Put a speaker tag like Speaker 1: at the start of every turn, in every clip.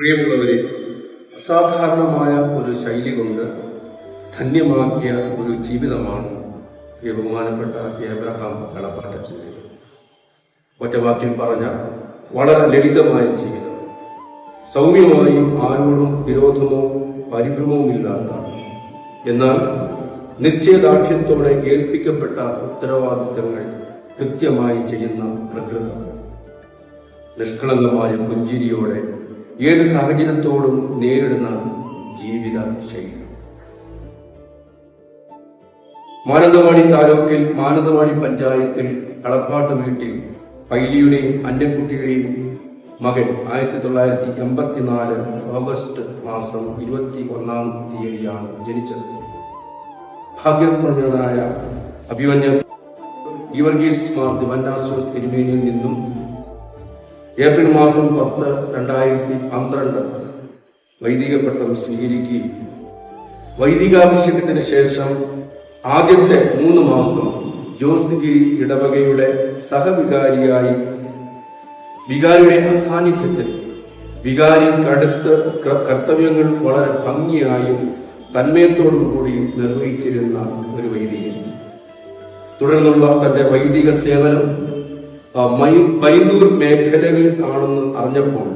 Speaker 1: പ്രിയമുള്ളവരെ, അസാധാരണമായ ഒരു ശൈലി കൊണ്ട് ധന്യമാക്കിയ ഒരു ജീവിതമാണ് ബഹുമാനപ്പെട്ട ഏബ്രഹാം കളപ്പാട്ടച്ചൻ്റെ. ഒറ്റവാക്കിൽ പറഞ്ഞ വളരെ ലളിതമായ ജീവിതം, സൗമ്യമായും ആരോടും വിരോധമോ പരിഭ്രമവുമില്ലാത്ത, എന്നാൽ നിശ്ചയദാർഢ്യത്തോടെ ഏൽപ്പിക്കപ്പെട്ട ഉത്തരവാദിത്തങ്ങൾ കൃത്യമായി ചെയ്യുന്ന പ്രകൃതം, നിഷ്കളങ്കമായ പുഞ്ചിരിയോടെ ഏത് സാഹചര്യത്തോടും നേരിടുന്ന ജീവിത ശൈലി. മാനന്തവാടി താലൂക്കിൽ മാനന്തവാടി പഞ്ചായത്തിൽ കളപ്പാട്ട് വീട്ടിൽ പൈലിയുടെയും അന്നക്കുട്ടിയുടെയും മകൻ 1984 ഓഗസ്റ്റ് മാസം 21-ാം തീയതിയാണ് ജനിച്ചത്. ഭാഗ്യസ്മരണനായ അഭിമന്യ ഗീവർഗീസ് മാർ ദിവന്നാസു തിരുമേനിയിൽ നിന്നും ഏപ്രിൽ മാസം 10, 2012 വൈദിക പട്ടം സ്വീകരിക്കുകയും വൈദികാഭിഷേകത്തിന് ശേഷം ആദ്യത്തെ 3 മാസം ജോസ്ഗിരി ഇടവകയുടെ സഹവികാരിയായി വികാരിയുടെ അസാന്നിധ്യത്തിൽ വികാരി കടുത്ത് കർത്തവ്യങ്ങൾ വളരെ ഭംഗിയായും തന്മയത്തോടും കൂടി നിർവഹിച്ചിരുന്ന ഒരു വൈദികൻ. തുടർന്നുള്ള തന്റെ വൈദിക സേവനം പൈന്തൂർ മേഖലകളിൽ ആണെന്ന് അറിഞ്ഞപ്പോൾ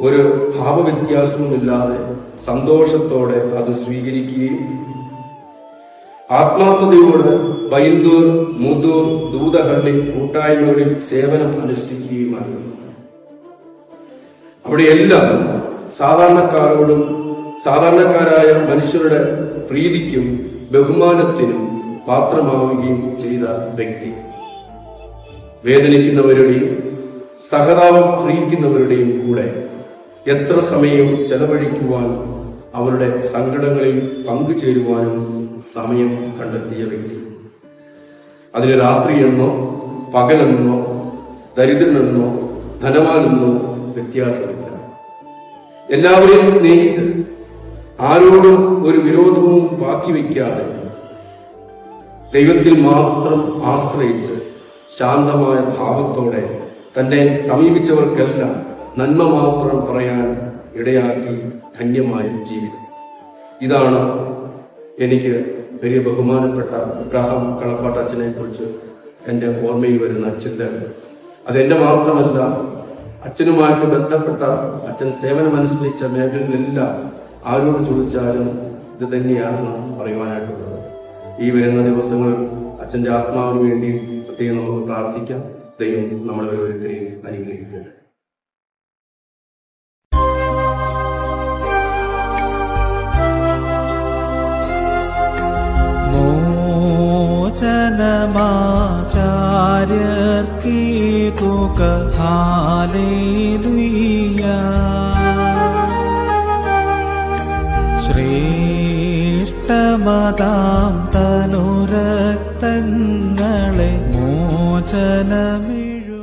Speaker 1: ഒരു ഭാവവ്യത്യാസവുമില്ലാതെ സന്തോഷത്തോടെ അത് സ്വീകരിക്കുകയും ആത്മാർത്ഥതയോട് പൈന്തൂർ, മുതൂർ, ദൂതഹള്ളി കൂട്ടായ്മകളിൽ സേവനം അനുഷ്ഠിക്കുകയുമായിരുന്നു. അവിടെയെല്ലാം സാധാരണക്കാരോടും സാധാരണക്കാരായ മനുഷ്യരുടെ പ്രീതിക്കും ബഹുമാനത്തിനും പാത്രമാവുകയും ചെയ്ത വ്യക്തി. വേദനിക്കുന്നവരുടെയും സഹതാപം അറിയിക്കുന്നവരുടെയും കൂടെ എത്ര സമയം ചെലവഴിക്കുവാൻ, അവരുടെ സങ്കടങ്ങളിൽ പങ്കുചേരുവാനും സമയം കണ്ടെത്തിയ വ്യക്തി. അതിന് രാത്രിയെന്നോ പകലെന്നോ ദരിദ്രനെന്നോ ധനവാനെന്നോ വ്യത്യാസമില്ല. എല്ലാവരെയും സ്നേഹിച്ച് ആരോടും ഒരു വിരോധവും ബാക്കി വയ്ക്കാതെ ദൈവത്തിൽ മാത്രം ആശ്രയിച്ച് ശാന്തമായ ഭാവത്തോടെ തന്നെ സമീപിച്ചവർക്കെല്ലാം നന്മ മാത്രം പറയാൻ ഇടയാക്കി ധന്യമായ ജീവിതം. ഇതാണ് എനിക്ക് വലിയ ബഹുമാനപ്പെട്ട എബ്രഹാം കളപ്പാട്ടച്ചനെ കുറിച്ച് എൻ്റെ ഓർമ്മയിൽ വരുന്ന അച്ഛൻ്റെ. അതെൻ്റെ മാത്രമല്ല, അച്ഛനുമായിട്ട് ബന്ധപ്പെട്ട അച്ഛൻ സേവനമനുഷ്ഠിച്ച മേഖലകളിലെല്ലാം ആരോട് ചോദിച്ചാലും ഇത് തന്നെയാണ് പറയുവാനായിട്ടുള്ളത്. ഈ വരുന്ന ദിവസങ്ങൾ അച്ഛൻ്റെ ആത്മാവിന് വേണ്ടി പ്രത്യേകം നമുക്ക് പ്രാർത്ഥിക്കാം. ദൈവം നമ്മളെ ഓരോരുത്തരെയും അനുഗ്രഹിക്കട്ടെ.
Speaker 2: മോചനമാചാര്യർക്കീതുക ഹല്ലേലൂയ. ശ്രേഷ്ഠമതാം തനുരക്തങ്ങളെ മോചനമെഴു